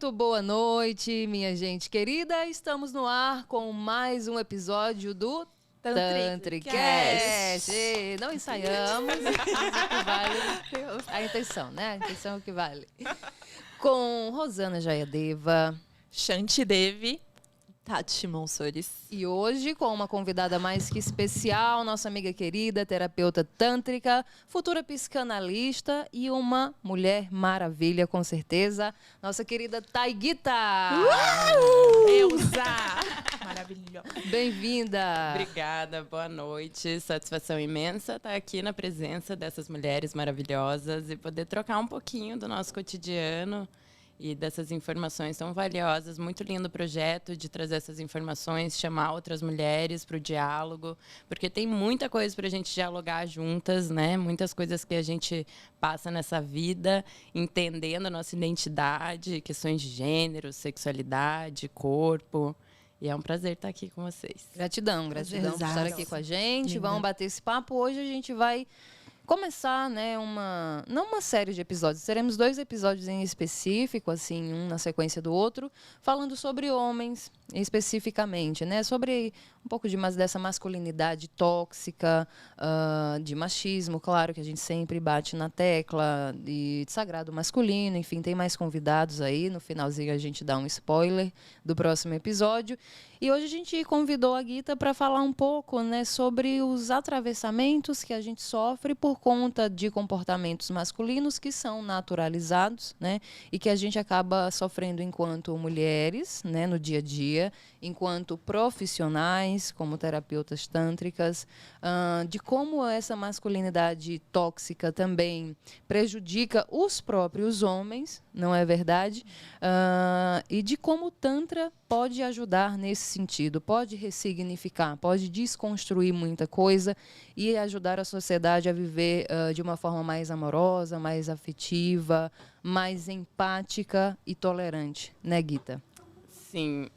Muito boa noite, minha gente querida. Estamos no ar com mais um episódio do Tantricast. Não ensaiamos, mas o que vale a intenção, né? A intenção é o que vale. Com Rosana Jayadeva, Shanti Devi, Tati Monsores. E hoje com uma convidada mais que especial, nossa amiga querida, terapeuta tântrica, futura psicanalista e uma mulher maravilha, com certeza, nossa querida Taiguita. Elza! Maravilhosa. Bem-vinda. Obrigada, boa noite. Satisfação imensa estar aqui na presença dessas mulheres maravilhosas e poder trocar um pouquinho do nosso cotidiano e dessas informações tão valiosas. Muito lindo o projeto de trazer essas informações, chamar outras mulheres para o diálogo, porque tem muita coisa para a gente dialogar juntas, né? Muitas coisas que a gente passa nessa vida, entendendo a nossa identidade, questões de gênero, sexualidade, corpo. E é um prazer estar aqui com vocês. Gratidão por estar aqui com a gente. Linda. Vamos bater esse papo. Hoje a gente vai começar, né, não uma série de episódios, teremos 2 episódios em específico, assim, um na sequência do outro, falando sobre homens, especificamente, né, sobre um pouco dessa masculinidade tóxica, de machismo, claro que a gente sempre bate na tecla, de sagrado masculino, enfim, tem mais convidados aí, no finalzinho a gente dá um spoiler do próximo episódio. E hoje a gente convidou a Guita para falar um pouco, né, sobre os atravessamentos que a gente sofre por conta de comportamentos masculinos que são naturalizados, né, e que a gente acaba sofrendo enquanto mulheres, né, no dia a dia, enquanto profissionais, como terapeutas tântricas, de como essa masculinidade tóxica também prejudica os próprios homens, não é verdade? E de como o Tantra pode ajudar nesse sentido, pode ressignificar, pode desconstruir muita coisa e ajudar a sociedade a viver de uma forma mais amorosa, mais afetiva, mais empática e tolerante, né, Guita? Sim.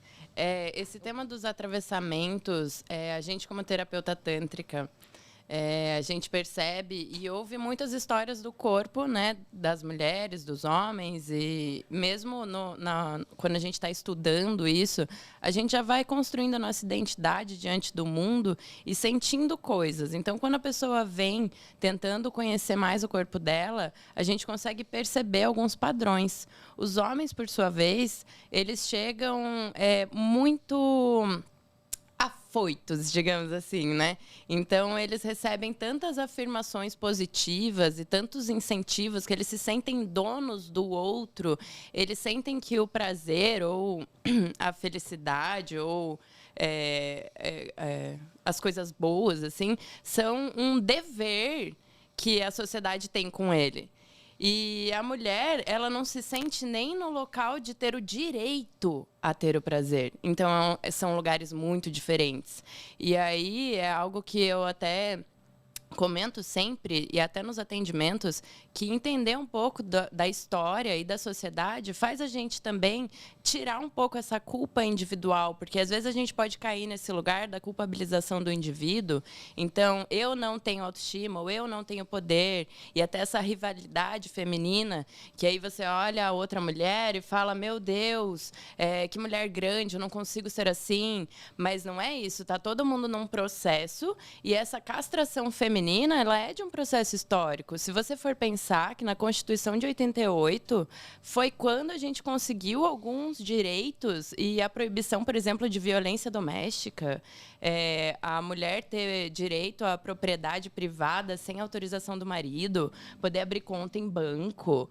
Esse tema dos atravessamentos, a gente como terapeuta tântrica, a gente percebe e ouve muitas histórias do corpo, né, das mulheres, dos homens, e mesmo quando a gente está estudando isso, a gente já vai construindo a nossa identidade diante do mundo e sentindo coisas. Então, quando a pessoa vem tentando conhecer mais o corpo dela, a gente consegue perceber alguns padrões. Os homens, por sua vez, eles chegam muito afoitos, digamos assim, né? Então, eles recebem tantas afirmações positivas e tantos incentivos que eles se sentem donos do outro, eles sentem que o prazer ou a felicidade ou as coisas boas, assim, são um dever que a sociedade tem com ele. E a mulher, ela não se sente nem no local de ter o direito a ter o prazer. Então, são lugares muito diferentes. E aí, é algo que eu até comento sempre, e até nos atendimentos, que entender um pouco da história e da sociedade faz a gente também tirar um pouco essa culpa individual, porque às vezes a gente pode cair nesse lugar da culpabilização do indivíduo. Então, eu não tenho autoestima, ou eu não tenho poder, e até essa rivalidade feminina, que aí você olha a outra mulher e fala, meu Deus, que mulher grande, eu não consigo ser assim. Mas não é isso, tá todo mundo num processo, e essa castração feminina, ela é de um processo histórico. Se você for pensar que na Constituição de 88 foi quando a gente conseguiu alguns direitos e a proibição, por exemplo, de violência doméstica, a mulher ter direito à propriedade privada sem autorização do marido, poder abrir conta em banco,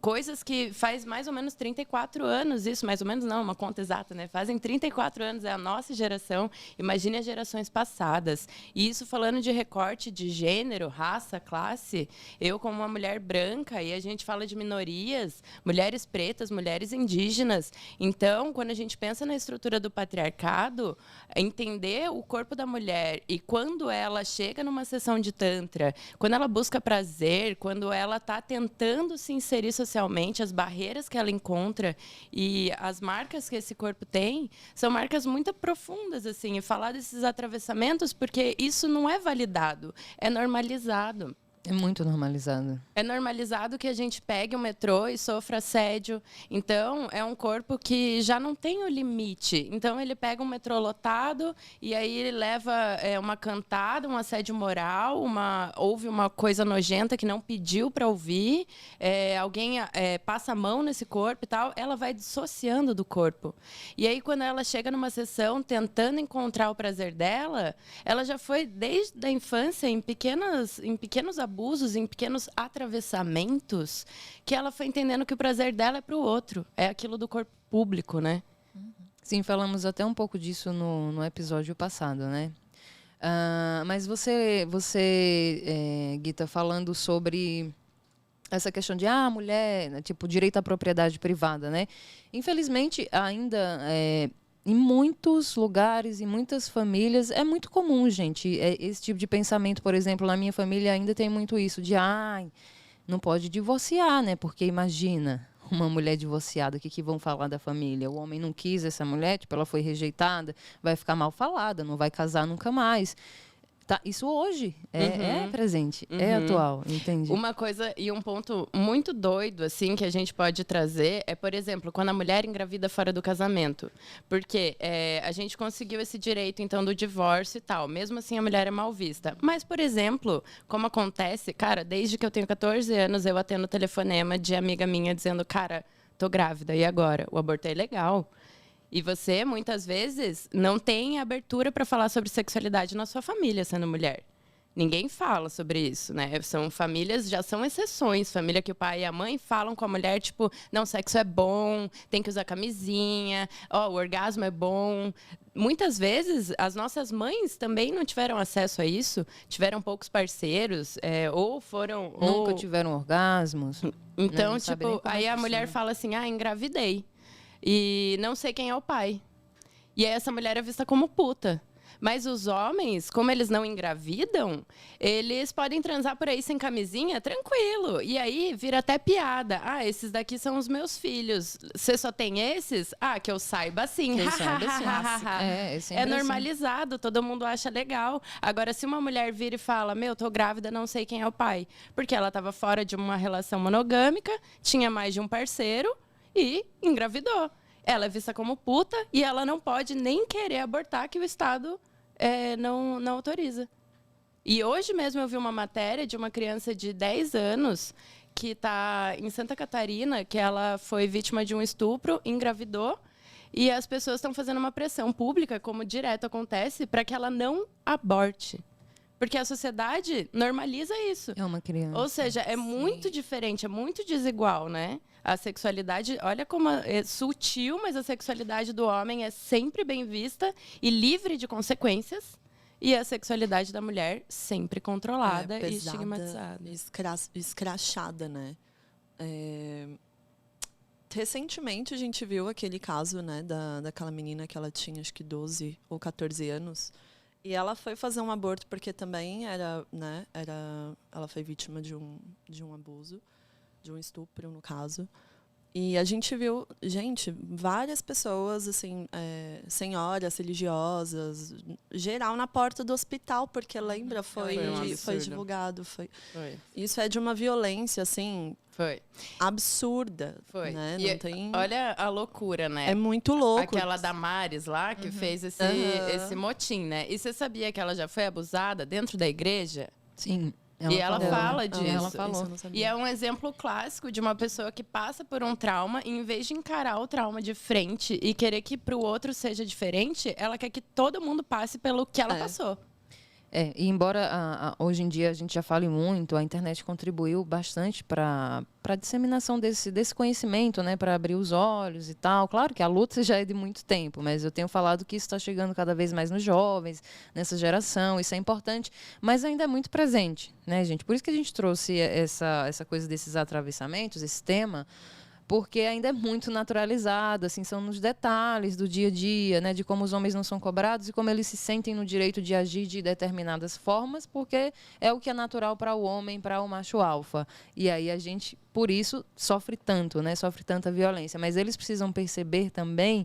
coisas que faz mais ou menos 34 anos, isso, mais ou menos não, uma conta exata, né? Fazem 34 anos, é a nossa geração, imagine as gerações passadas. E isso falando de recorte de gênero, raça, classe, eu como uma mulher branca, e a gente fala de minorias, mulheres pretas, mulheres indígenas. Então, quando a gente pensa na estrutura do patriarcado, entender o corpo da mulher e quando ela chega numa sessão de tantra, quando ela busca prazer, quando ela está tentando se inserir socialmente, as barreiras que ela encontra e as marcas que esse corpo tem, são marcas muito profundas, assim, e falar desses atravessamentos, porque isso não é validado, é normalizado. É muito normalizado. É normalizado que a gente pegue o metrô e sofra assédio. Então, é um corpo que já não tem o limite. Então, ele pega um metrô lotado e aí ele leva uma cantada, um assédio moral, houve uma coisa nojenta que não pediu para ouvir, alguém passa a mão nesse corpo e tal, ela vai dissociando do corpo. E aí, quando ela chega numa sessão tentando encontrar o prazer dela, ela já foi desde a infância em pequenos abusos, em pequenos atravessamentos, que ela foi entendendo que o prazer dela é para o outro, é aquilo do corpo público, né? Sim, falamos até um pouco disso no episódio passado, né? Mas você Guita, falando sobre essa questão de mulher, né, tipo, direito à propriedade privada, né? Infelizmente, ainda em muitos lugares, em muitas famílias, é muito comum, gente, esse tipo de pensamento. Por exemplo, na minha família ainda tem muito isso de, não pode divorciar, né? Porque imagina, uma mulher divorciada, o que vão falar da família? O homem não quis essa mulher, tipo, ela foi rejeitada, vai ficar mal falada, não vai casar nunca mais. Tá, isso hoje é presente, é atual, entende? Uma coisa e um ponto muito doido, assim, que a gente pode trazer é, por exemplo, quando a mulher engravida fora do casamento. Porque a gente conseguiu esse direito, então, do divórcio e tal. Mesmo assim, a mulher é mal vista. Mas, por exemplo, como acontece, cara, desde que eu tenho 14 anos, eu atendo telefonema de amiga minha dizendo, cara, tô grávida, e agora? O aborto é ilegal. E você, muitas vezes, não tem abertura para falar sobre sexualidade na sua família, sendo mulher. Ninguém fala sobre isso, né? São famílias, já são exceções. Família que o pai e a mãe falam com a mulher, tipo, não, sexo é bom, tem que usar camisinha, o orgasmo é bom. Muitas vezes, as nossas mães também não tiveram acesso a isso, tiveram poucos parceiros, ou foram... Nunca tiveram orgasmos. Então, né? tipo, aí a mulher fala assim, engravidei. E não sei quem é o pai. E aí essa mulher é vista como puta. Mas os homens, como eles não engravidam, eles podem transar por aí sem camisinha, tranquilo. E aí vira até piada. Esses daqui são os meus filhos. Você só tem esses? Que eu saiba sim. Que eu saiba sim. É normalizado, todo mundo acha legal. Agora, se uma mulher vira e fala, tô grávida, não sei quem é o pai. Porque ela estava fora de uma relação monogâmica, tinha mais de um parceiro, e engravidou. Ela é vista como puta e ela não pode nem querer abortar, que o Estado não autoriza. E hoje mesmo eu vi uma matéria de uma criança de 10 anos que está em Santa Catarina, que ela foi vítima de um estupro, engravidou, e as pessoas estão fazendo uma pressão pública, como direto acontece, para que ela não aborte. Porque a sociedade normaliza isso. É uma criança. Ou seja, é muito diferente, é muito desigual, né? A sexualidade, olha como é sutil, mas a sexualidade do homem é sempre bem vista e livre de consequências. E a sexualidade da mulher sempre controlada pesada, e estigmatizada. Escrachada, né? Recentemente a gente viu aquele caso, né, daquela menina que ela tinha acho que 12 ou 14 anos. E ela foi fazer um aborto porque também ela foi vítima de um abuso, de um estupro, no caso. E a gente viu, várias pessoas, assim, senhoras religiosas, geral na porta do hospital, porque lembra, foi divulgado. Foi. Isso é de uma violência, assim, absurda. Foi. Né? E não tem... olha a loucura, né? É muito louco. Aquela Damares lá, que fez esse motim, né? E você sabia que ela já foi abusada dentro da igreja? Sim. Ela fala disso. Ela falou. E é um exemplo clássico de uma pessoa que passa por um trauma e, em vez de encarar o trauma de frente e querer que para o outro seja diferente, ela quer que todo mundo passe pelo que ela passou. E embora hoje em dia a gente já fale muito, a internet contribuiu bastante para a disseminação desse conhecimento, né, para abrir os olhos e tal. Claro que a luta já é de muito tempo, mas eu tenho falado que isso está chegando cada vez mais nos jovens, nessa geração, isso é importante, mas ainda é muito presente, né, gente? Por isso que a gente trouxe essa coisa desses atravessamentos, esse tema, porque ainda é muito naturalizado, assim, são nos detalhes do dia a dia, né, de como os homens não são cobrados e como eles se sentem no direito de agir de determinadas formas, porque é o que é natural para o homem, para o macho alfa. E aí a gente, por isso, sofre tanto, né, sofre tanta violência. Mas eles precisam perceber também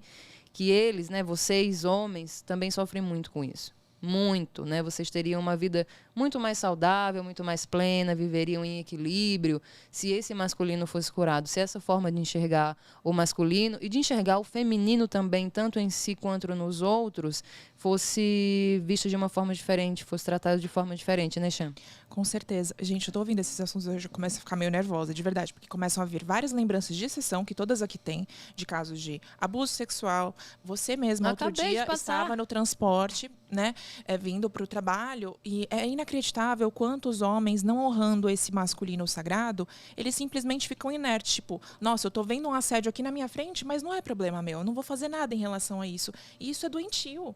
que eles, né, vocês, homens, também sofrem muito com isso. muito, né? Vocês teriam uma vida muito mais saudável, muito mais plena, viveriam em equilíbrio, se esse masculino fosse curado, se essa forma de enxergar o masculino e de enxergar o feminino também, tanto em si quanto nos outros, fosse visto de uma forma diferente, fosse tratado de forma diferente, né, Chan? Com certeza. Gente, eu tô ouvindo esses assuntos hoje, eu começo a ficar meio nervosa, de verdade, porque começam a vir várias lembranças de sessão, que todas aqui têm, de casos de abuso sexual. Você mesma, outro dia, estava no transporte, né, vindo para o trabalho, e é inacreditável quantos homens, não honrando esse masculino sagrado, eles simplesmente ficam inertes, tipo, nossa, eu tô vendo um assédio aqui na minha frente, mas não é problema meu, eu não vou fazer nada em relação a isso. E isso é doentio,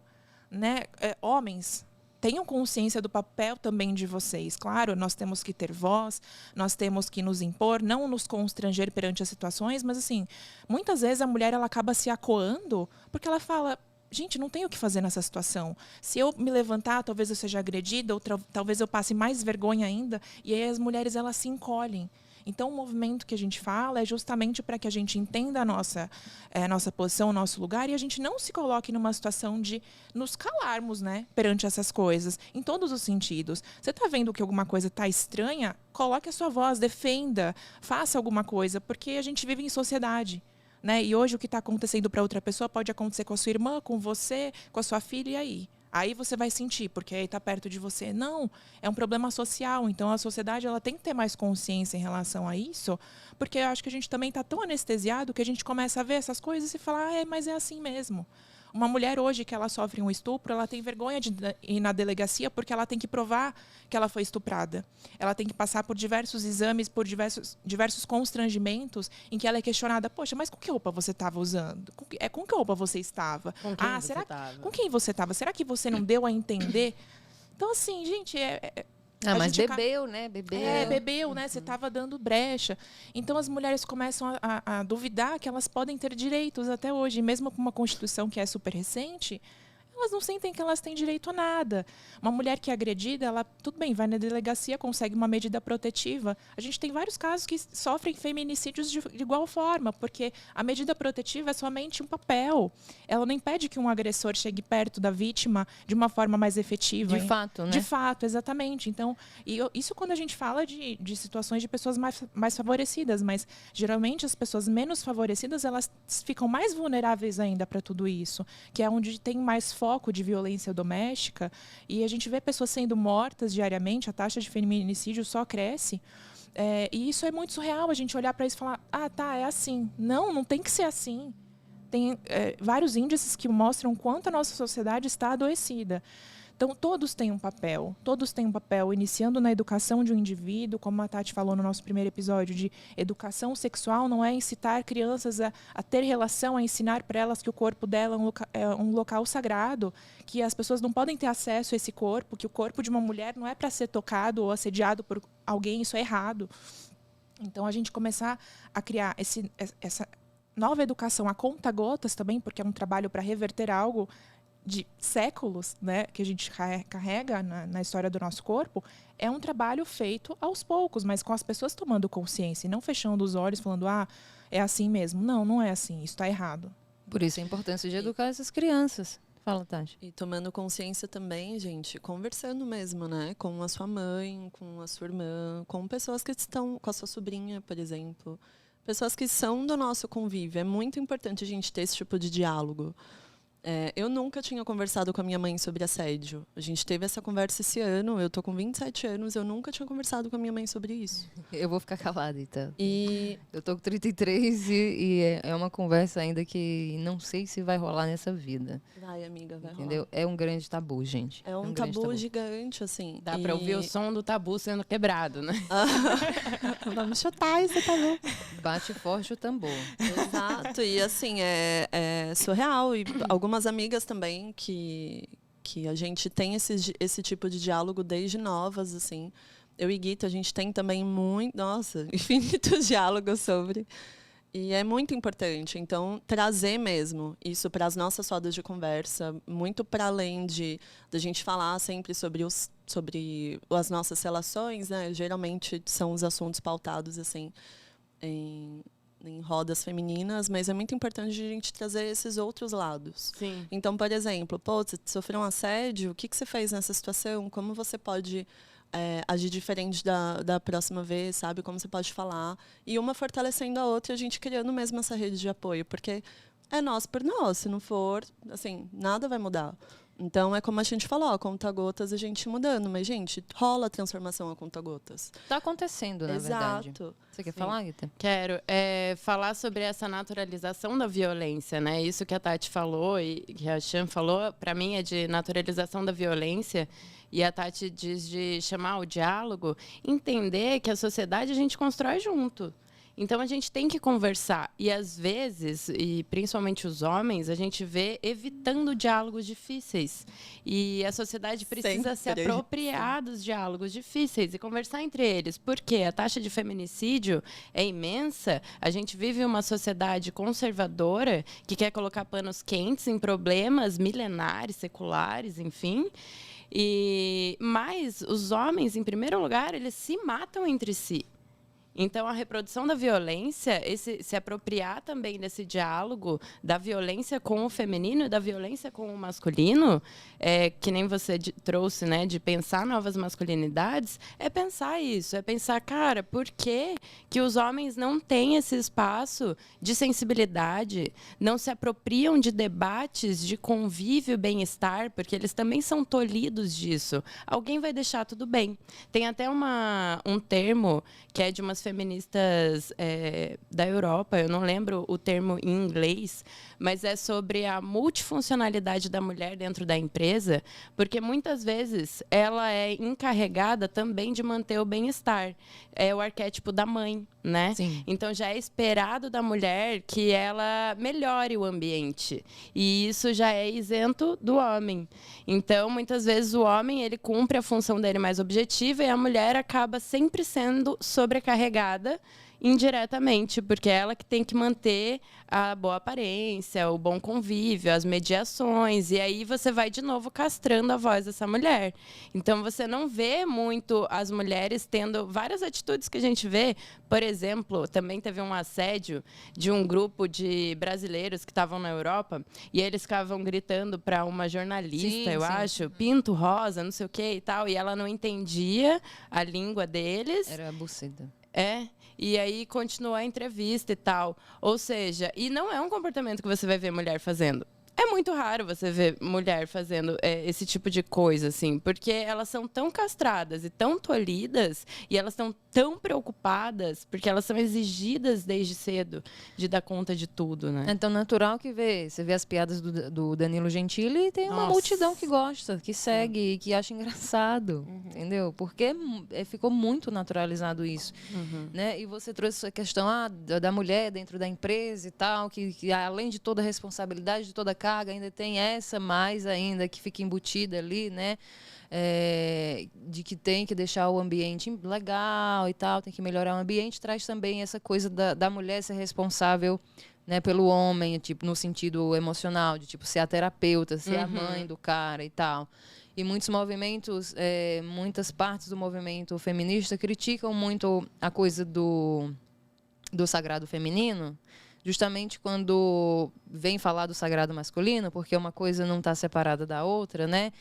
né? Homens, tenham consciência do papel também de vocês. Claro, nós temos que ter voz, nós temos que nos impor, não nos constranger perante as situações, mas assim, muitas vezes a mulher ela acaba se acuando porque ela fala, gente, não tenho o que fazer nessa situação. Se eu me levantar, talvez eu seja agredida, ou talvez eu passe mais vergonha ainda, e aí as mulheres elas se encolhem. Então, o movimento que a gente fala é justamente para que a gente entenda a nossa posição, o nosso lugar, e a gente não se coloque numa situação de nos calarmos, né, perante essas coisas, em todos os sentidos. Você está vendo que alguma coisa está estranha? Coloque a sua voz, defenda, faça alguma coisa, porque a gente vive em sociedade. Né? E hoje o que está acontecendo para outra pessoa pode acontecer com a sua irmã, com você, com a sua filha, e aí? Aí você vai sentir, porque aí está perto de você. Não, é um problema social. Então, a sociedade ela tem que ter mais consciência em relação a isso, porque eu acho que a gente também está tão anestesiado que a gente começa a ver essas coisas e falar, mas é assim mesmo. Uma mulher hoje que ela sofre um estupro, ela tem vergonha de ir na delegacia porque ela tem que provar que ela foi estuprada. Ela tem que passar por diversos exames, por diversos constrangimentos em que ela é questionada, poxa, mas com que roupa você estava usando? Com que roupa você estava? Com quem você estava? Com quem você estava? Será que você não deu a entender? Então, assim, gente, mas bebeu, né? Bebeu, né? Você estava dando brecha. Então, as mulheres começam a duvidar que elas podem ter direitos até hoje. Mesmo com uma Constituição que é super recente, elas não sentem que elas têm direito a nada. Uma mulher que é agredida, ela, tudo bem, vai na delegacia, consegue uma medida protetiva. A gente tem vários casos que sofrem feminicídios de igual forma, porque a medida protetiva é somente um papel. Ela não impede que um agressor chegue perto da vítima de uma forma mais efetiva. De fato, né? De fato, exatamente. Então, isso quando a gente fala de situações de pessoas mais favorecidas, mas geralmente as pessoas menos favorecidas, elas ficam mais vulneráveis ainda para tudo isso, que é onde tem mais foco de violência doméstica, e a gente vê pessoas sendo mortas diariamente, a taxa de feminicídio só cresce, e isso é muito surreal, a gente olhar para isso e falar, é assim. Não tem que ser assim. Tem vários índices que mostram quanto a nossa sociedade está adoecida. Então, todos têm um papel, iniciando na educação de um indivíduo, como a Tati falou no nosso primeiro episódio, de educação sexual não é incitar crianças a ter relação, a ensinar para elas que o corpo dela é um local sagrado, que as pessoas não podem ter acesso a esse corpo, que o corpo de uma mulher não é para ser tocado ou assediado por alguém, isso é errado. Então, a gente começar a criar essa nova educação a conta-gotas também, porque é um trabalho para reverter algo de séculos, né, que a gente carrega na história do nosso corpo, é um trabalho feito aos poucos, mas com as pessoas tomando consciência e não fechando os olhos falando, é assim mesmo. Não é assim, isso está errado. Por isso a importância de educar essas crianças. Fala, Tati. E tomando consciência também, gente, conversando mesmo, né, com a sua mãe, com a sua irmã, com pessoas que estão, com a sua sobrinha, por exemplo, pessoas que são do nosso convívio. É muito importante a gente ter esse tipo de diálogo. Eu nunca tinha conversado com a minha mãe sobre assédio. A gente teve essa conversa esse ano. Eu tô com 27 anos, eu nunca tinha conversado com a minha mãe sobre isso. Eu vou ficar calada, então. Eu tô com 33 e é uma conversa ainda que não sei se vai rolar nessa vida. Vai, amiga, vai entendeu? rolar. É um grande tabu, gente. É um tabu gigante, assim. Dá pra ouvir o som do tabu sendo quebrado, né? Vamos chutar esse tabu. Bate forte o tambor. Exato. E, assim, é surreal. E algumas amigas também que a gente tem esse tipo de diálogo desde novas, assim. Eu e Guita, a gente tem também infinitos diálogos sobre. E é muito importante. Então, trazer mesmo isso para as nossas rodas de conversa, muito para além da gente falar sempre sobre as nossas relações, né? Geralmente são os assuntos pautados, assim, em rodas femininas, mas é muito importante a gente trazer esses outros lados. Sim. Então, por exemplo, você sofreu um assédio, o que você fez nessa situação? Como você pode agir diferente da próxima vez, sabe? Como você pode falar. E uma fortalecendo a outra, a gente criando mesmo essa rede de apoio. Porque é nós por nós. Se não for, assim, nada vai mudar. Então, é como a gente falou, a conta-gotas a gente mudando. Mas, gente, rola a transformação a conta-gotas. Está acontecendo, na verdade. Exato. Você quer falar, Rita? Quero. Falar sobre essa naturalização da violência, né? Isso que a Tati falou e que a Chan falou, para mim, é de naturalização da violência. E a Tati diz de chamar o diálogo, entender que a sociedade a gente constrói junto. Então, a gente tem que conversar. E, às vezes, e principalmente os homens, a gente vê evitando diálogos difíceis. E a sociedade precisa se apropriar dos diálogos difíceis e conversar entre eles. Porque a taxa de feminicídio é imensa. A gente vive uma sociedade conservadora que quer colocar panos quentes em problemas milenares, seculares, enfim. Mas os homens, em primeiro lugar, eles se matam entre si. Então, a reprodução da violência, se apropriar também desse diálogo da violência com o feminino e da violência com o masculino, que nem você trouxe, né, de pensar novas masculinidades, é pensar isso, é pensar, cara, por que os homens não têm esse espaço de sensibilidade, não se apropriam de debates de convívio e bem-estar, porque eles também são tolhidos disso. Alguém vai deixar tudo bem. Tem até um termo que é de umas feministas da Europa, eu não lembro o termo em inglês, mas é sobre a multifuncionalidade da mulher dentro da empresa, porque muitas vezes ela é encarregada também de manter o bem-estar. É o arquétipo da mãe, né? Sim. Então, já é esperado da mulher que ela melhore o ambiente. E isso já é isento do homem. Então, muitas vezes, o homem ele cumpre a função dele mais objetiva e a mulher acaba sempre sendo sobrecarregada indiretamente, porque é ela que tem que manter a boa aparência, o bom convívio, as mediações, e aí você vai de novo castrando a voz dessa mulher. Então, você não vê muito as mulheres tendo várias atitudes que a gente vê. Por exemplo, também teve um assédio de um grupo de brasileiros que estavam na Europa, e eles ficavam gritando para uma jornalista, eu acho, pinto rosa, não sei o que e tal, e ela não entendia a língua deles. Era buceta. E aí continuou a entrevista e tal. Ou seja, e não é um comportamento que você vai ver mulher fazendo. É muito raro você ver mulher fazendo esse tipo de coisa, assim, porque elas são tão castradas e tão tolhidas, e elas estão tão preocupadas, porque elas são exigidas desde cedo de dar conta de tudo, né? É tão natural que você vê as piadas do Danilo Gentili e tem uma multidão que gosta, que segue, que acha engraçado, entendeu? Porque ficou muito naturalizado isso, né? E você trouxe essa questão da mulher dentro da empresa e tal, que além de toda a responsabilidade, de toda a carga, ainda tem essa mais ainda que fica embutida ali, né? De que tem que deixar o ambiente legal e tal, tem que melhorar o ambiente, traz também essa coisa da mulher ser responsável, né, pelo homem, tipo, no sentido emocional, de tipo ser a terapeuta, ser a mãe do cara e tal. E muitos movimentos, muitas partes do movimento feminista criticam muito a coisa do sagrado feminino, justamente quando vem falar do sagrado masculino, porque uma coisa não está separada da outra, né?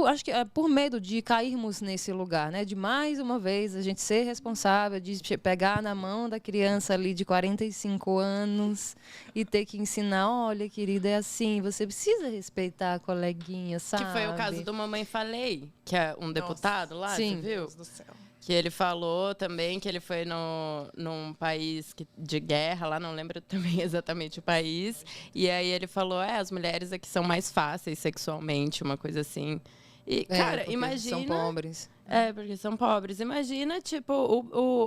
Acho que por medo de cairmos nesse lugar, né? De mais uma vez a gente ser responsável, de pegar na mão da criança ali de 45 anos e ter que ensinar, olha, querida, é assim, você precisa respeitar a coleguinha, sabe? Que foi o caso do Mamãe Falei, que é um deputado lá, sim. Você viu? Deus do céu. Que ele falou também que ele foi num país de guerra, lá não lembro também exatamente o país. E aí ele falou, as mulheres aqui são mais fáceis sexualmente, uma coisa assim. E, cara, imagina... são pobres. Porque são pobres. Imagina, tipo,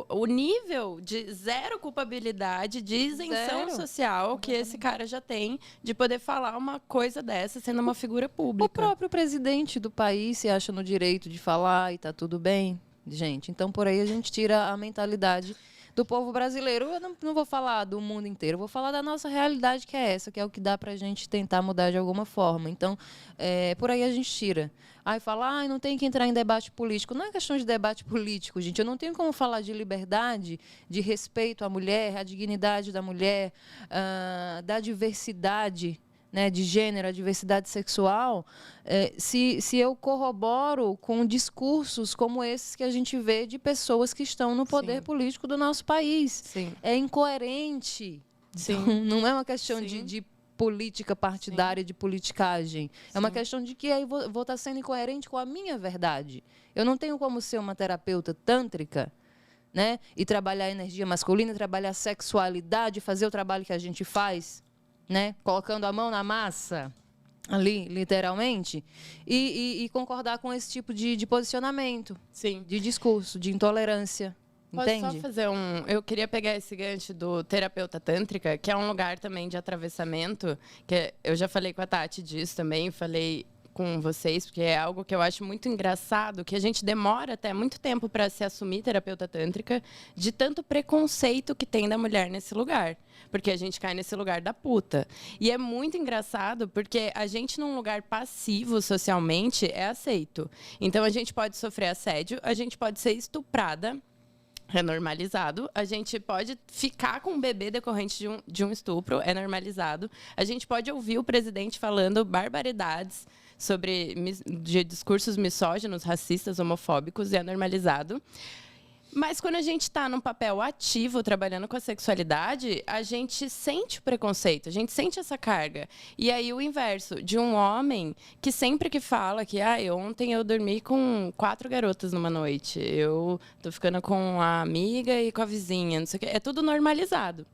o nível de zero culpabilidade, de isenção social que esse cara já tem de poder falar uma coisa dessa sendo uma figura pública. O próprio presidente do país se acha no direito de falar e tá tudo bem. Gente, então por aí a gente tira a mentalidade do povo brasileiro. Eu não vou falar do mundo inteiro, eu vou falar da nossa realidade, que é essa, que é o que dá pra gente tentar mudar de alguma forma. Então, por aí a gente tira. Aí fala, não tem que entrar em debate político. Não é questão de debate político, gente. Eu não tenho como falar de liberdade, de respeito à mulher, à dignidade da mulher, da diversidade, né, de gênero, a diversidade sexual, se eu corroboro com discursos como esses que a gente vê de pessoas que estão no poder político do nosso país. Sim. É incoerente. Sim. Não é uma questão de política partidária, de politicagem. É uma questão de que aí vou estar sendo incoerente com a minha verdade. Eu não tenho como ser uma terapeuta tântrica, né, e trabalhar a energia masculina, trabalhar a sexualidade, fazer o trabalho que a gente faz, né, colocando a mão na massa, ali, literalmente, e concordar com esse tipo de posicionamento, de discurso, de intolerância. Entende? Posso só fazer Eu queria pegar esse gancho do terapeuta tântrica, que é um lugar também de atravessamento, que eu já falei com a Tati disso também, falei com vocês, porque é algo que eu acho muito engraçado, que a gente demora até muito tempo para se assumir terapeuta tântrica, de tanto preconceito que tem da mulher nesse lugar. Porque a gente cai nesse lugar da puta. E é muito engraçado, porque a gente, num lugar passivo socialmente, é aceito. Então, a gente pode sofrer assédio, a gente pode ser estuprada, é normalizado. A gente pode ficar com um bebê decorrente de um estupro, é normalizado. A gente pode ouvir o presidente falando barbaridades de discursos misóginos, racistas, homofóbicos, e é normalizado. Mas quando a gente está num papel ativo, trabalhando com a sexualidade, a gente sente o preconceito, a gente sente essa carga. E aí o inverso, de um homem que sempre que fala que ontem eu dormi com 4 garotas numa noite, eu tô ficando com a amiga e com a vizinha, não sei o quê. É tudo normalizado.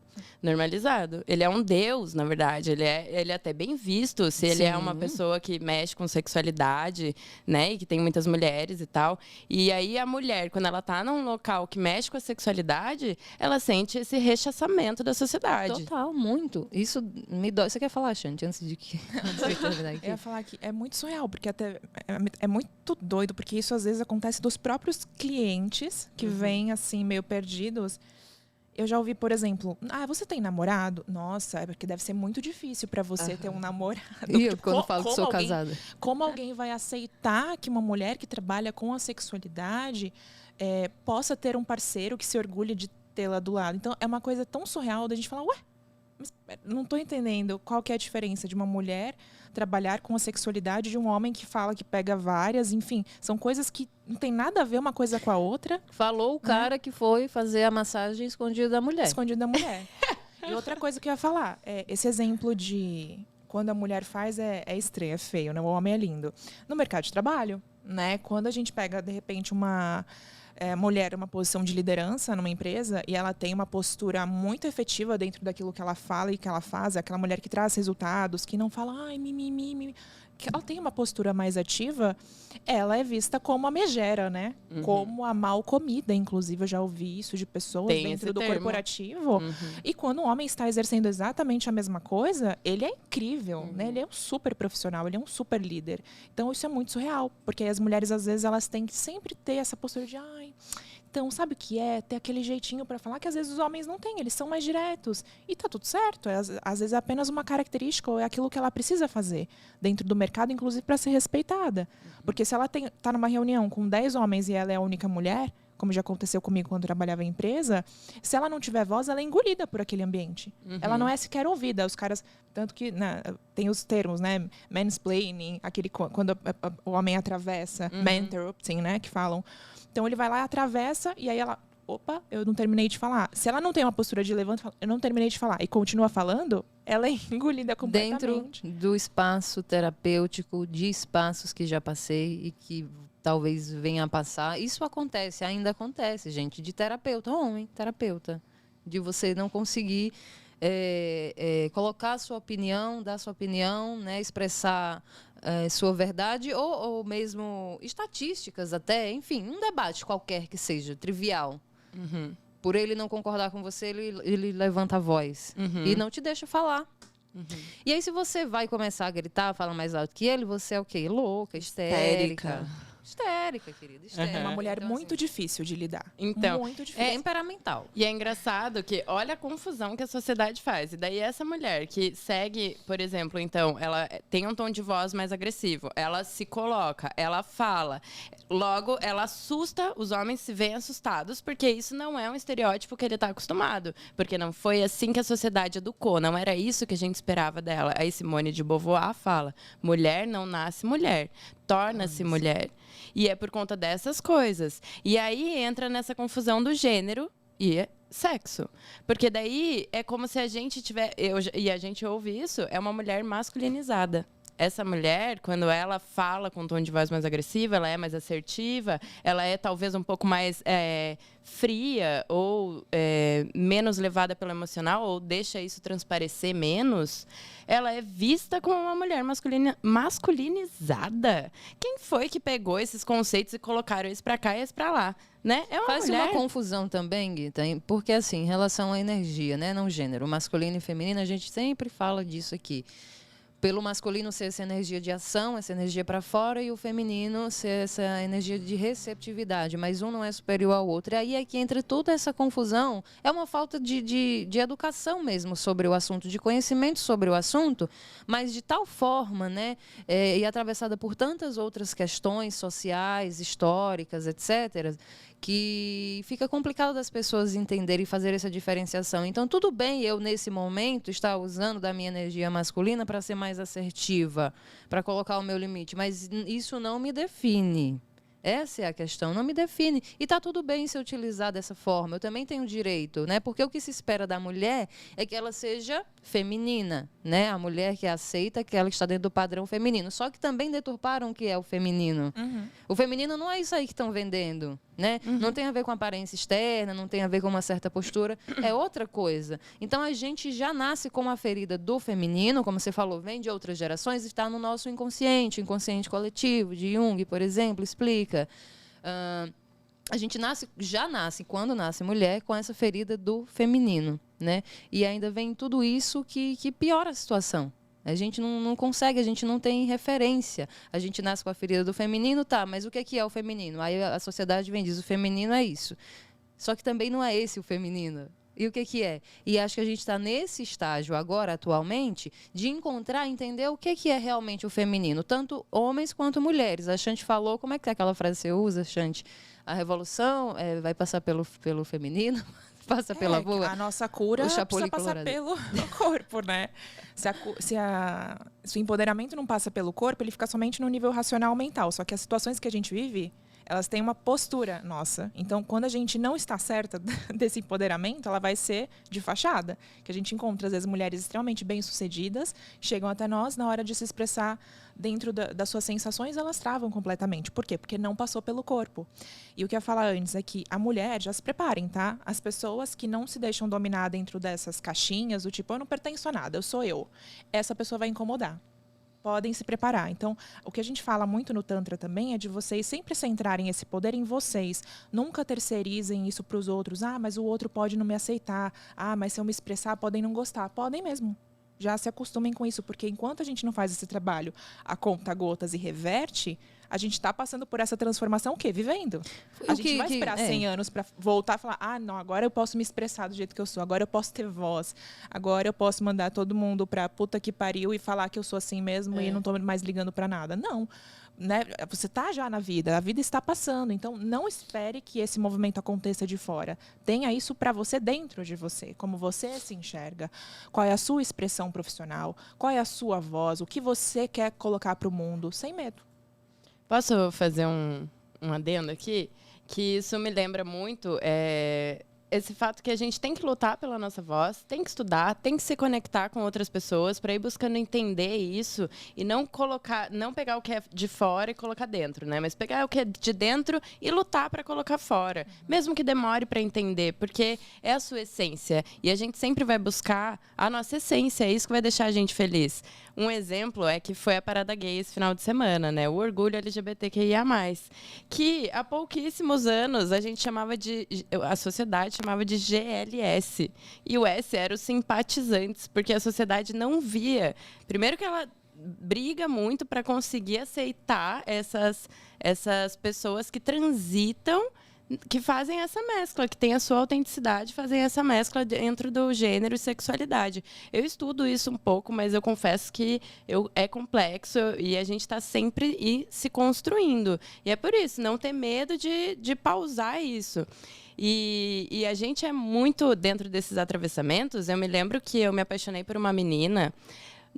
Normalizado. Ele é um deus, na verdade. Ele é até bem visto se ele é uma pessoa que mexe com sexualidade, né? E que tem muitas mulheres e tal. E aí a mulher, quando ela tá num local que mexe com a sexualidade, ela sente esse rechaçamento da sociedade. Total, muito. Isso me dói. Você quer falar, Xande, antes de que... Eu ia falar que é muito surreal, porque até é muito doido, porque isso às vezes acontece dos próprios clientes que vêm assim, meio perdidos. Eu já ouvi, por exemplo, você tem namorado? Nossa, é porque deve ser muito difícil para você ter um namorado. E eu, quando falo que sou casada. Como alguém vai aceitar que uma mulher que trabalha com a sexualidade possa ter um parceiro que se orgulhe de tê-la do lado? Então, é uma coisa tão surreal da gente falar, mas não estou entendendo qual que é a diferença de uma mulher trabalhar com a sexualidade de um homem que fala que pega várias, enfim, são coisas que não tem nada a ver uma coisa com a outra. Falou o cara que foi fazer a massagem escondida da mulher. Escondida da mulher. E outra coisa que eu ia falar, esse exemplo de quando a mulher faz é estranho, é feio, né? O homem é lindo. No mercado de trabalho, né? Quando a gente pega, de repente, uma mulher uma posição de liderança numa empresa e ela tem uma postura muito efetiva dentro daquilo que ela fala e que ela faz, é aquela mulher que traz resultados, que não fala, mimimi, que ela tem uma postura mais ativa, ela é vista como a megera, né? Como a mal comida, inclusive, eu já ouvi isso de pessoas dentro do corporativo. E quando um homem está exercendo exatamente a mesma coisa, ele é incrível, né? Ele é um super profissional, ele é um super líder. Então, isso é muito surreal, porque as mulheres, às vezes, elas têm que sempre ter essa postura de, então, sabe o que é? Ter aquele jeitinho para falar que às vezes os homens não têm, eles são mais diretos. E tá tudo certo, às vezes é apenas uma característica ou é aquilo que ela precisa fazer dentro do mercado, inclusive para ser respeitada. Porque se ela tá numa reunião com 10 homens e ela é a única mulher, como já aconteceu comigo quando eu trabalhava em empresa, se ela não tiver voz, ela é engolida por aquele ambiente. Ela não é sequer ouvida. Os caras, tanto que tem os termos, né? Mansplaining, aquele quando o homem atravessa, man-interrupting, né? Que falam. Então, ele vai lá, atravessa, e aí ela... Opa, eu não terminei de falar. Se ela não tem uma postura de levanta, eu não terminei de falar, e continua falando, ela é engolida completamente. Dentro do espaço terapêutico, de espaços que já passei e que talvez venha a passar, isso acontece, ainda acontece, gente, de terapeuta, homem, terapeuta. De você não conseguir colocar a sua opinião, dar sua opinião, né, expressar... sua verdade ou mesmo estatísticas até, enfim, um debate qualquer que seja, trivial. Por ele não concordar com você, ele levanta a voz e não te deixa falar. E aí, se você vai começar a gritar, falar mais alto que ele, você é o quê? Louca, histérica. Histérica, querida, histérica. É uma mulher então, muito difícil de lidar. Então, muito difícil. É temperamental. E é engraçado que olha a confusão que a sociedade faz. E daí essa mulher que segue, por exemplo, então, ela tem um tom de voz mais agressivo, ela se coloca, ela fala, logo ela assusta, os homens se veem assustados, porque isso não é um estereótipo que ele está acostumado, porque não foi assim que a sociedade educou, não era isso que a gente esperava dela. Aí Simone de Beauvoir fala, mulher não nasce mulher, torna-se mulher. E é por conta dessas coisas. E aí entra nessa confusão do gênero e sexo. Porque daí é como se a gente e a gente ouve isso, é uma mulher masculinizada. Essa mulher, quando ela fala com um tom de voz mais agressivo, ela é mais assertiva, ela é talvez um pouco mais fria ou menos levada pelo emocional, ou deixa isso transparecer menos, ela é vista como uma mulher masculinizada. Quem foi que pegou esses conceitos e colocaram esse pra cá e esse pra lá? Né? É uma Faz mulher... uma confusão também, Guita, porque assim, em relação à energia, né, não gênero, masculino e feminino, a gente sempre fala disso aqui. Pelo masculino ser essa energia de ação, essa energia para fora, e o feminino ser essa energia de receptividade, mas um não é superior ao outro. E aí é que entra toda essa confusão, é uma falta de educação mesmo sobre o assunto, de conhecimento sobre o assunto, mas de tal forma, né, e atravessada por tantas outras questões sociais, históricas, etc., que fica complicado das pessoas entenderem e fazer essa diferenciação. Então, tudo bem eu, nesse momento, estar usando da minha energia masculina para ser mais assertiva, para colocar o meu limite, mas isso não me define. Essa é a questão, não me define. E está tudo bem se eu utilizar dessa forma. Eu também tenho direito, né? Porque o que se espera da mulher é que ela seja feminina, né? A mulher que aceita que ela está dentro do padrão feminino. Só que também deturparam o que é o feminino. Uhum. O feminino não é isso aí que estão vendendo, né? Uhum. Não tem a ver com aparência externa, não tem a ver com uma certa postura, é outra coisa. Então a gente já nasce com a ferida do feminino, como você falou, vem de outras gerações, está no nosso inconsciente, inconsciente coletivo, de Jung, por exemplo, explica. A gente já nasce, quando nasce mulher, com essa ferida do feminino, né? E ainda vem tudo isso que piora a situação. A gente não consegue, a gente não tem referência. A gente nasce com a ferida do feminino, tá, mas o que é o feminino? Aí a sociedade vem e diz, o feminino é isso. Só que também não é esse o feminino. E o que é? E acho que a gente está nesse estágio agora, atualmente, de entender o que é realmente o feminino, tanto homens quanto mulheres. A Xande falou, como é que é aquela frase que você usa, Xande? A revolução vai passar pelo feminino? Passa pela boa. A nossa cura precisa passar pelo corpo, né? Se o empoderamento não passa pelo corpo, ele fica somente no nível racional mental. Só que as situações que a gente vive, elas têm uma postura nossa. Então, quando a gente não está certa desse empoderamento, ela vai ser de fachada. Que a gente encontra, às vezes, mulheres extremamente bem-sucedidas, chegam até nós, na hora de se expressar dentro das suas sensações, elas travam completamente. Por quê? Porque não passou pelo corpo. E o que eu ia falar antes é que a mulher, já se preparem, tá? As pessoas que não se deixam dominar dentro dessas caixinhas, do tipo, eu não pertenço a nada, eu sou eu. Essa pessoa vai incomodar. Podem se preparar. Então, o que a gente fala muito no Tantra também é de vocês sempre centrarem esse poder em vocês. Nunca terceirizem isso para os outros. Ah, mas o outro pode não me aceitar. Ah, mas se eu me expressar, podem não gostar. Podem mesmo. Já se acostumem com isso, porque enquanto a gente não faz esse trabalho a conta gotas e reverte, a gente está passando por essa transformação o quê? Vivendo. A gente vai esperar 100 anos para voltar e falar, ah, não, agora eu posso me expressar do jeito que eu sou, agora eu posso ter voz, agora eu posso mandar todo mundo para puta que pariu e falar que eu sou assim mesmo e não estou mais ligando para nada. Não. Né? Você está já na vida, a vida está passando, então não espere que esse movimento aconteça de fora. Tenha isso para você dentro de você, como você se enxerga, qual é a sua expressão profissional, qual é a sua voz, o que você quer colocar para o mundo, sem medo. Posso fazer um adendo aqui? Que isso me lembra muito esse fato que a gente tem que lutar pela nossa voz, tem que estudar, tem que se conectar com outras pessoas para ir buscando entender isso e não pegar o que é de fora e colocar dentro, né? Mas pegar o que é de dentro e lutar para colocar fora, mesmo que demore para entender, porque é a sua essência e a gente sempre vai buscar a nossa essência, é isso que vai deixar a gente feliz. Um exemplo é que foi a parada gay esse final de semana, né? O orgulho LGBTQIA+, que há pouquíssimos anos a sociedade chamava de GLS. E o S era os simpatizantes, porque a sociedade não via. Primeiro que ela briga muito para conseguir aceitar essas pessoas que transitam, que fazem essa mescla, que têm a sua autenticidade, fazem essa mescla dentro do gênero e sexualidade. Eu estudo isso um pouco, mas eu confesso que é complexo e a gente está sempre se construindo. E é por isso, não ter medo de pausar isso. E a gente é muito dentro desses atravessamentos. Eu me lembro que eu me apaixonei por uma menina.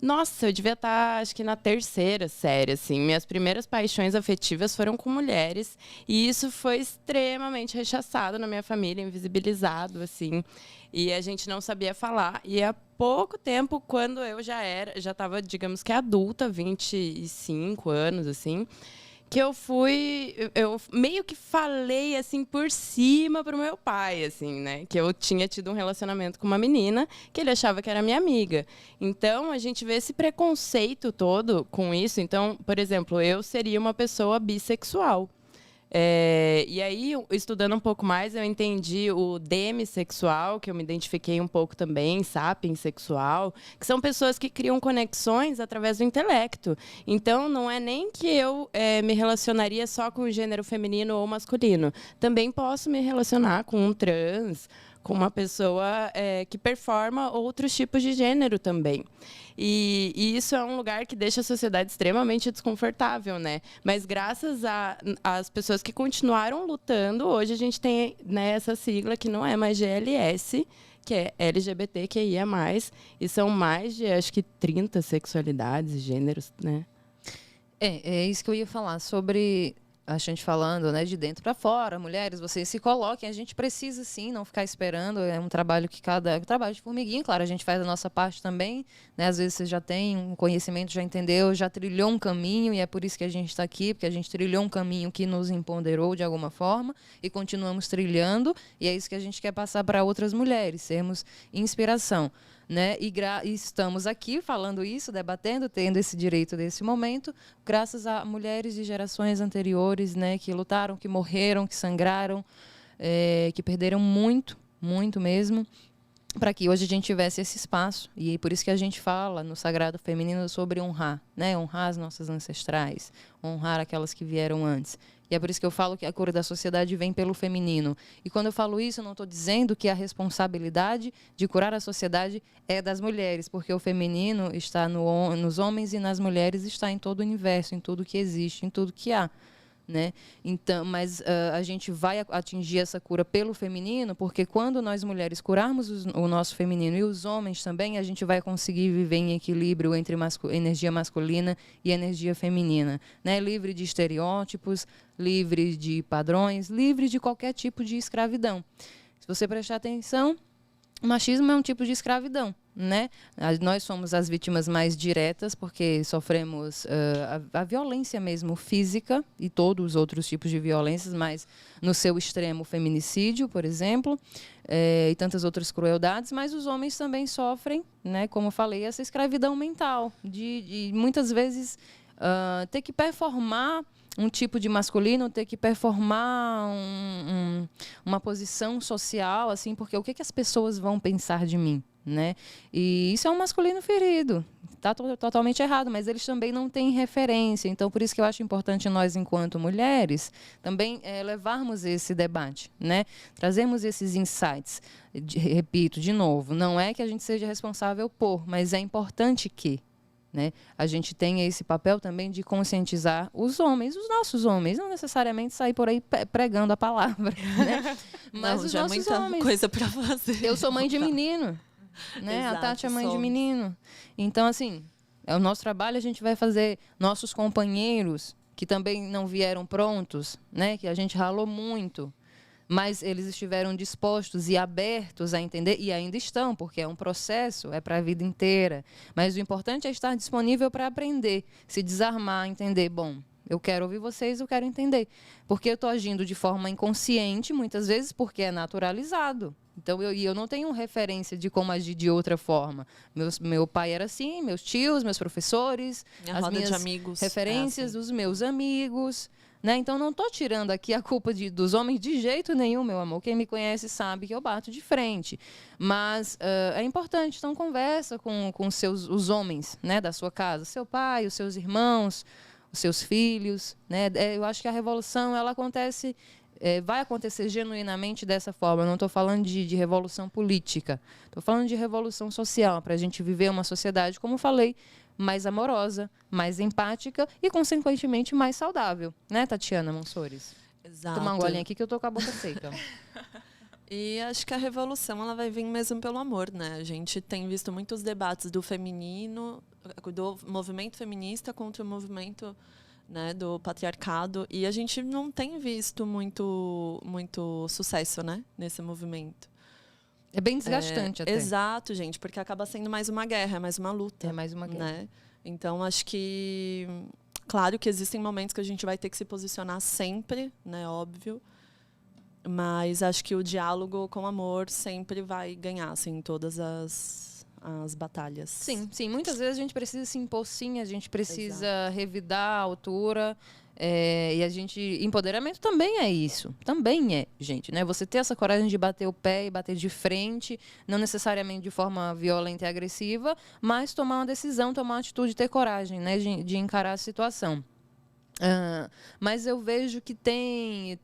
Nossa, eu devia estar, acho que na 3ª série, assim. Minhas primeiras paixões afetivas foram com mulheres. E isso foi extremamente rechaçado na minha família, invisibilizado, assim. E a gente não sabia falar. E há pouco tempo, quando eu já estava, digamos que adulta, 25 anos, assim, que eu meio que falei, assim, por cima pro meu pai, assim, né? Que eu tinha tido um relacionamento com uma menina que ele achava que era minha amiga. Então, a gente vê esse preconceito todo com isso. Então, por exemplo, eu seria uma pessoa bissexual. E aí, estudando um pouco mais, eu entendi o demissexual, que eu me identifiquei um pouco também, sapiensexual, que são pessoas que criam conexões através do intelecto. Então, não é nem que eu me relacionaria só com o gênero feminino ou masculino. Também posso me relacionar com um trans, com uma pessoa que performa outros tipos de gênero também. E isso é um lugar que deixa a sociedade extremamente desconfortável, né? Mas graças às pessoas que continuaram lutando, hoje a gente tem, né, essa sigla que não é mais GLS, que é LGBTQIA+, e são mais de, acho que, 30 sexualidades e gêneros, né? É isso que eu ia falar sobre... A gente falando, né, de dentro para fora, mulheres, vocês se coloquem, a gente precisa sim não ficar esperando, é um trabalho que trabalho de formiguinha, claro, a gente faz a nossa parte também, né, às vezes você já tem um conhecimento, já entendeu, já trilhou um caminho, e é por isso que a gente está aqui, porque a gente trilhou um caminho que nos empoderou de alguma forma, e continuamos trilhando, e é isso que a gente quer passar para outras mulheres, sermos inspiração. Né? E estamos aqui falando isso, debatendo, tendo esse direito desse momento, graças a mulheres de gerações anteriores, né, que lutaram, que morreram, que sangraram, que perderam muito, muito mesmo, para que hoje a gente tivesse esse espaço. E por isso que a gente fala no Sagrado Feminino sobre honrar, né? Honrar as nossas ancestrais, honrar aquelas que vieram antes. E é por isso que eu falo que a cura da sociedade vem pelo feminino. E quando eu falo isso, eu não estou dizendo que a responsabilidade de curar a sociedade é das mulheres, porque o feminino está nos homens e nas mulheres, está em todo o universo, em tudo que existe, em tudo que há. Né? Então, mas a gente vai atingir essa cura pelo feminino, porque quando nós mulheres curarmos o nosso feminino e os homens também, a gente vai conseguir viver em equilíbrio entre energia masculina e energia feminina, né? Livre de estereótipos, livre de padrões, livre de qualquer tipo de escravidão. Se você prestar atenção, o machismo é um tipo de escravidão, né? Nós somos as vítimas mais diretas porque sofremos a violência mesmo física e todos os outros tipos de violências, mas no seu extremo, o feminicídio, por exemplo, e tantas outras crueldades, mas os homens também sofrem, né, como eu falei, essa escravidão mental, de muitas vezes ter que performar um tipo de masculino, ter que performar uma posição social, assim, porque o que as pessoas vão pensar de mim, né? E isso é um masculino ferido, está totalmente errado, mas eles também não têm referência. Então, por isso que eu acho importante nós, enquanto mulheres, também levarmos esse debate, né? Trazemos esses insights. Repito, de novo, não é que a gente seja responsável por, mas é importante que, né, a gente tem esse papel também de conscientizar os homens, os nossos homens, não necessariamente sair por aí pregando a palavra, né? Mas não, os já nossos é muita homens. Coisa para fazer. Eu sou mãe de menino, né? Exato, a Tati é mãe de menino. Então, assim, é o nosso trabalho, a gente vai fazer nossos companheiros que também não vieram prontos, né? Que a gente ralou muito, mas eles estiveram dispostos e abertos a entender, e ainda estão, porque é um processo, é para a vida inteira. Mas o importante é estar disponível para aprender, se desarmar, entender, bom, eu quero ouvir vocês, eu quero entender. Porque eu estou agindo de forma inconsciente, muitas vezes, porque é naturalizado. Então, eu não tenho referência de como agir de outra forma. Meu pai era assim, meus tios, meus professores, as minhas referências, os meus amigos, Né? Então, não estou tirando aqui a culpa dos homens de jeito nenhum, meu amor. Quem me conhece sabe que eu bato de frente. Mas é importante, então, conversa com os homens, né, da sua casa. Seu pai, os seus irmãos, os seus filhos. Né? Eu acho que a revolução ela acontece... vai acontecer genuinamente dessa forma. Eu não estou falando de revolução política. Estou falando de revolução social, para a gente viver uma sociedade, como falei, mais amorosa, mais empática e, consequentemente, mais saudável. Né, Tatiana Monsores? Exato. Tomar um golinho aqui que eu estou com a boca seca. E acho que a revolução ela vai vir mesmo pelo amor, né? A gente tem visto muitos debates do feminino, do movimento feminista contra o movimento... né, do patriarcado, e a gente não tem visto muito sucesso, né, nesse movimento. É bem desgastante até. Exato, gente, porque acaba sendo mais uma guerra, é mais uma luta. É mais uma guerra. Né? Então, acho que... Claro que existem momentos que a gente vai ter que se posicionar sempre, né, óbvio, mas acho que o diálogo com amor sempre vai ganhar, assim, em todas as batalhas. Sim, sim. Muitas vezes a gente precisa se impor, sim, a gente precisa revidar a altura. E a gente... Empoderamento também é isso. Também é, gente, né? Você ter essa coragem de bater o pé e bater de frente, não necessariamente de forma violenta e agressiva, mas tomar uma decisão, tomar uma atitude, ter coragem, né? De encarar a situação. Mas eu vejo que tem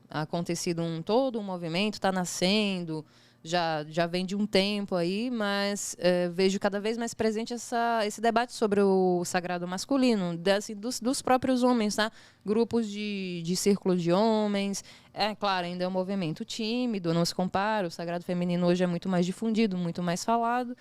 acontecido todo um movimento, está nascendo... Já vem de um tempo aí, mas vejo cada vez mais presente esse debate sobre o sagrado masculino, dos próprios homens, tá? Grupos de círculo de homens. Claro, ainda é um movimento tímido, não se compara. O sagrado feminino hoje é muito mais difundido, muito mais falado.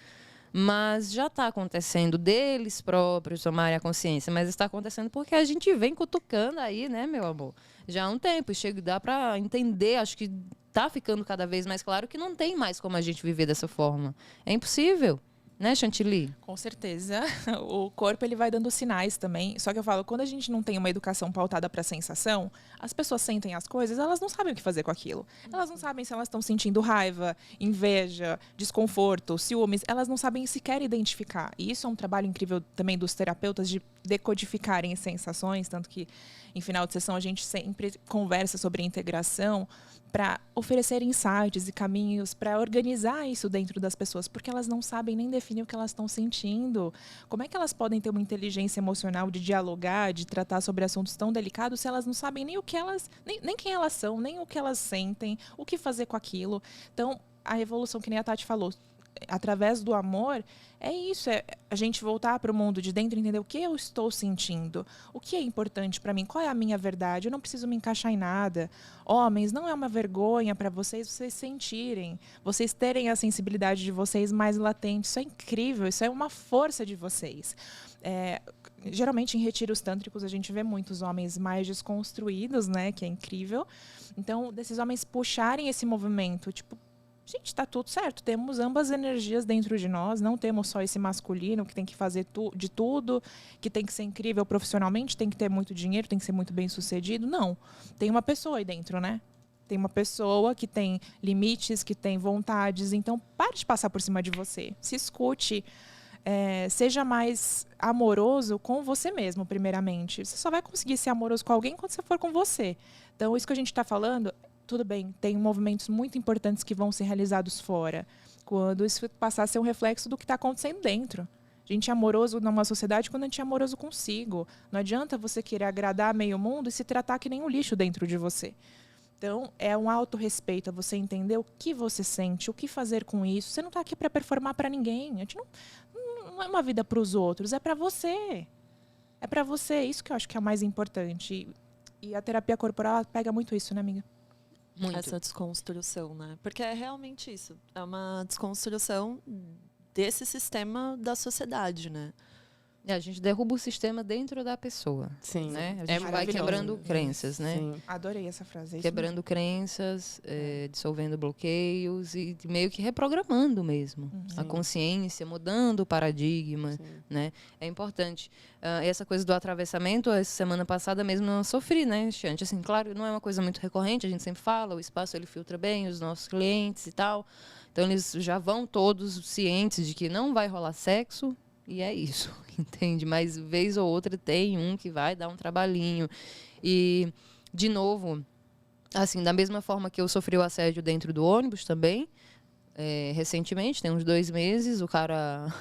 Mas já está acontecendo deles próprios tomarem a consciência. Mas está acontecendo porque a gente vem cutucando aí, né, meu amor? Já há um tempo. Dá para entender, acho que está ficando cada vez mais claro que não tem mais como a gente viver dessa forma. É impossível. Né, Chantilly? Com certeza. O corpo ele vai dando sinais também. Só que eu falo, quando a gente não tem uma educação pautada para sensação, as pessoas sentem as coisas, elas não sabem o que fazer com aquilo. Elas não sabem se elas estão sentindo raiva, inveja, desconforto, ciúmes. Elas não sabem sequer identificar. E isso é um trabalho incrível também dos terapeutas de decodificarem sensações, tanto que em final de sessão a gente sempre conversa sobre integração para oferecer insights e caminhos para organizar isso dentro das pessoas, porque elas não sabem nem definir o que elas estão sentindo. Como é que elas podem ter uma inteligência emocional de dialogar, de tratar sobre assuntos tão delicados, se elas não sabem nem o que elas, nem quem elas são, nem o que elas sentem, o que fazer com aquilo. Então, a revolução, que nem a Tati falou, através do amor, é isso, é a gente voltar para o mundo de dentro e entender o que eu estou sentindo, o que é importante para mim, qual é a minha verdade, eu não preciso me encaixar em nada. Homens, não é uma vergonha para vocês sentirem, vocês terem a sensibilidade de vocês mais latente, isso é incrível, isso é uma força de vocês. Geralmente em retiros tântricos a gente vê muitos homens mais desconstruídos, né, que é incrível. Então, desses homens puxarem esse movimento, tipo, gente, está tudo certo, temos ambas energias dentro de nós, não temos só esse masculino que tem que fazer de tudo, que tem que ser incrível profissionalmente, tem que ter muito dinheiro, tem que ser muito bem sucedido. Não, tem uma pessoa aí dentro, né? Tem uma pessoa que tem limites, que tem vontades, então pare de passar por cima de você, se escute, seja mais amoroso com você mesmo, primeiramente. Você só vai conseguir ser amoroso com alguém quando você for com você. Então, isso que a gente está falando... Tudo bem, tem movimentos muito importantes que vão ser realizados fora, quando isso passar a ser um reflexo do que está acontecendo dentro. A gente é amoroso numa sociedade quando a gente é amoroso consigo. Não adianta você querer agradar meio mundo e se tratar que nem um lixo dentro de você. Então, é um autorrespeito, é você entender o que você sente, o que fazer com isso. Você não está aqui para performar para ninguém. A gente não é uma vida para os outros, é para você. É para você, isso que eu acho que é o mais importante. E a terapia corporal pega muito isso, né, amiga? Muito. Essa desconstrução, né? Porque é realmente isso. É uma desconstrução desse sistema da sociedade, né? A gente derruba o sistema dentro da pessoa. Sim. Né? A gente vai quebrando crenças, né? Sim. Adorei essa frase. Quebrando crenças, dissolvendo bloqueios e meio que reprogramando mesmo a consciência, mudando o paradigma, né? É importante. Essa coisa do atravessamento, essa semana passada mesmo eu sofri, né, Chante? Assim, claro, não é uma coisa muito recorrente, a gente sempre fala, o espaço ele filtra bem os nossos clientes e tal. Então eles já vão todos cientes de que não vai rolar sexo, e é isso, entende? Mas vez ou outra tem um que vai dar um trabalhinho. E, de novo, assim, da mesma forma que eu sofri o assédio dentro do ônibus também, recentemente, tem uns 2 meses, o cara...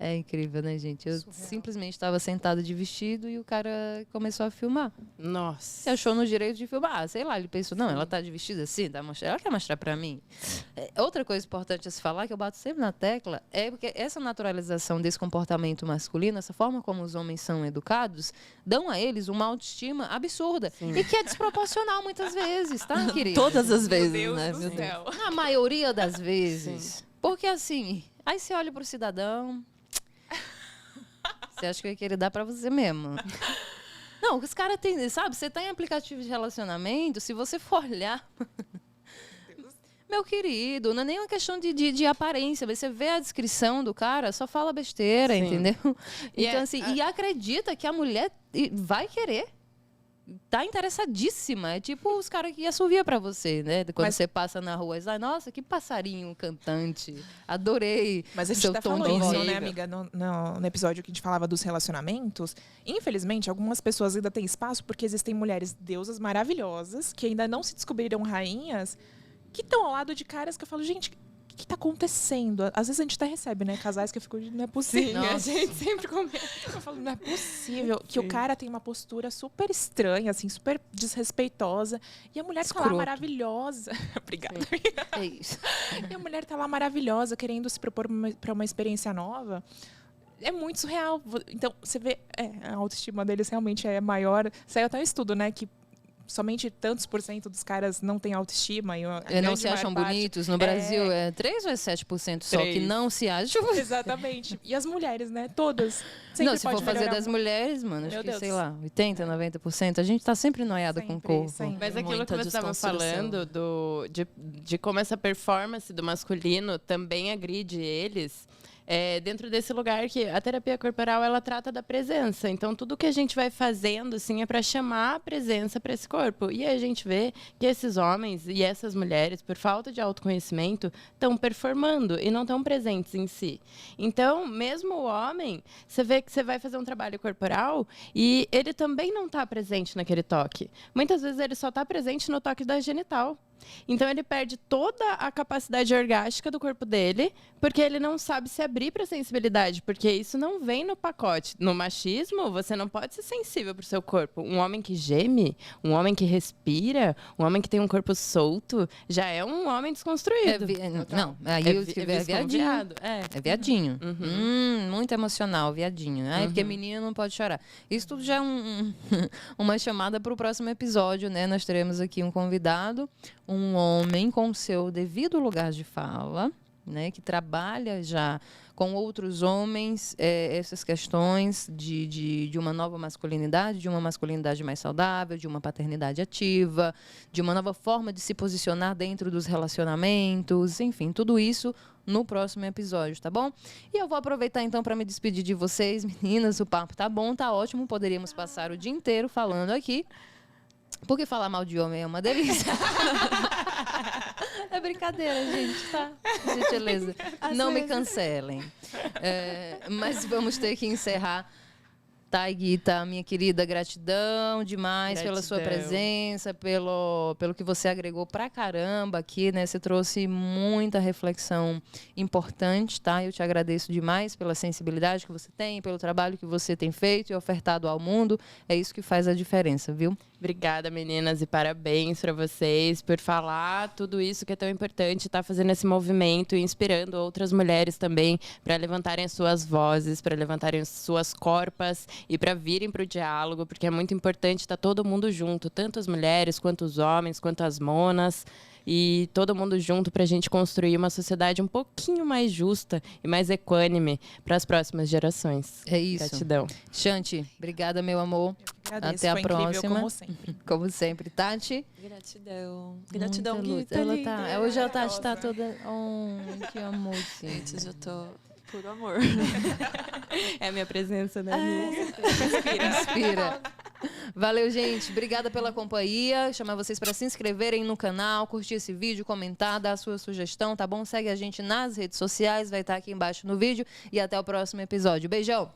É incrível, né, gente? Eu simplesmente estava sentada de vestido e o cara começou a filmar. Nossa. Você achou no direito de filmar? Sei lá, ele pensou, não, ela tá de vestido assim, ela quer mostrar pra mim. Outra coisa importante a se falar, que eu bato sempre na tecla, é porque essa naturalização desse comportamento masculino, essa forma como os homens são educados, dão a eles uma autoestima absurda. Sim. E que é desproporcional muitas vezes, tá, querido? Todas as vezes, Meu Deus né? do céu. Na maioria das vezes. Sim. Porque assim, aí você olha pro cidadão... Você acha que eu ia querer dar pra você mesmo? Não, os caras têm, sabe? Você tá em aplicativo de relacionamento, se você for olhar... Meu querido, não é nem uma questão de aparência. Você vê a descrição do cara, só fala besteira, sim. Entendeu? Então, assim, e acredita que a mulher vai querer. Tá interessadíssima. É tipo os caras que assoviam pra você, né? Quando você passa na rua, você diz, nossa, que passarinho cantante. Adorei. Mas a gente até falou isso, né, amiga? No episódio que a gente falava dos relacionamentos. Infelizmente, algumas pessoas ainda têm espaço porque existem mulheres deusas maravilhosas que ainda não se descobriram rainhas, que estão ao lado de caras que eu falo, gente... O que está acontecendo? Às vezes a gente até recebe, né? Casais que eu fico, não é possível. Sim, a gente sempre comenta. Eu falo, não é possível. Que o cara tem uma postura super estranha, assim, super desrespeitosa. E a mulher tá lá maravilhosa. Obrigada. É isso. E a mulher tá lá maravilhosa, querendo se propor para uma experiência nova. É muito surreal. Então, você vê, a autoestima deles realmente é maior. Saiu até um estudo, né? Que somente tantos % dos caras não têm autoestima. E não se acham bonitos. No Brasil, 3 ou 7% só 3. Que não se acham. Exatamente. E as mulheres, né? Todas. Sempre se for fazer das mulheres, mano, acho que, sei lá, 80%, 90%. A gente tá sempre noiada com o corpo. Sempre. Mas aquilo que você estava falando de como essa performance do masculino também agride eles... dentro desse lugar que a terapia corporal ela trata da presença. Então, tudo que a gente vai fazendo assim, é para chamar a presença para esse corpo. E a gente vê que esses homens e essas mulheres, por falta de autoconhecimento, estão performando e não estão presentes em si. Então, mesmo o homem, você vê que você vai fazer um trabalho corporal e ele também não está presente naquele toque. Muitas vezes ele só está presente no toque da genital. Então ele perde toda a capacidade orgástica do corpo dele, porque ele não sabe se abrir para a sensibilidade, porque isso não vem no pacote. No machismo, você não pode ser sensível para o seu corpo. Um homem que geme, um homem que respira, um homem que tem um corpo solto, já é um homem desconstruído. Não, aí eu escrevi viadinho. É viadinho. Muito emocional, viadinho. Porque menino não pode chorar. Isso tudo já é uma chamada para o próximo episódio, né? Nós teremos aqui um convidado, um homem com seu devido lugar de fala, né, que trabalha já com outros homens essas questões de uma nova masculinidade, de uma masculinidade mais saudável, de uma paternidade ativa, de uma nova forma de se posicionar dentro dos relacionamentos, enfim, tudo isso no próximo episódio, tá bom? E eu vou aproveitar então para me despedir de vocês, meninas, o papo tá bom, tá ótimo, poderíamos passar o dia inteiro falando aqui. Porque falar mal de homem é uma delícia. É brincadeira, gente, tá? Gentileza. Não me cancelem. Mas vamos ter que encerrar. Tá, Guita, minha querida, gratidão demais pela sua presença, pelo que você agregou pra caramba aqui, né? Você trouxe muita reflexão importante, tá? Eu te agradeço demais pela sensibilidade que você tem, pelo trabalho que você tem feito e ofertado ao mundo. É isso que faz a diferença, viu? Obrigada, meninas, e parabéns para vocês por falar tudo isso que é tão importante, tá fazendo esse movimento e inspirando outras mulheres também para levantarem as suas vozes, para levantarem as suas corpas e para virem para o diálogo, porque é muito importante estar todo mundo junto, tanto as mulheres, quanto os homens, quanto as monas, e todo mundo junto para a gente construir uma sociedade um pouquinho mais justa e mais equânime para as próximas gerações. É isso. Gratidão. Shanti, obrigada, meu amor. Agradeço, até a próxima. Incrível, como sempre. Como sempre. Tati? Gratidão. Gratidão, Guita. Hoje a Tati tá toda... Oh, que amor. Gente, eu já tô... Puro amor. É a minha presença, né? Inspira. Valeu, gente. Obrigada pela companhia. Chamar vocês para se inscreverem no canal, curtir esse vídeo, comentar, dar a sua sugestão, tá bom? Segue a gente nas redes sociais, vai estar aqui embaixo no vídeo. E até o próximo episódio. Beijão!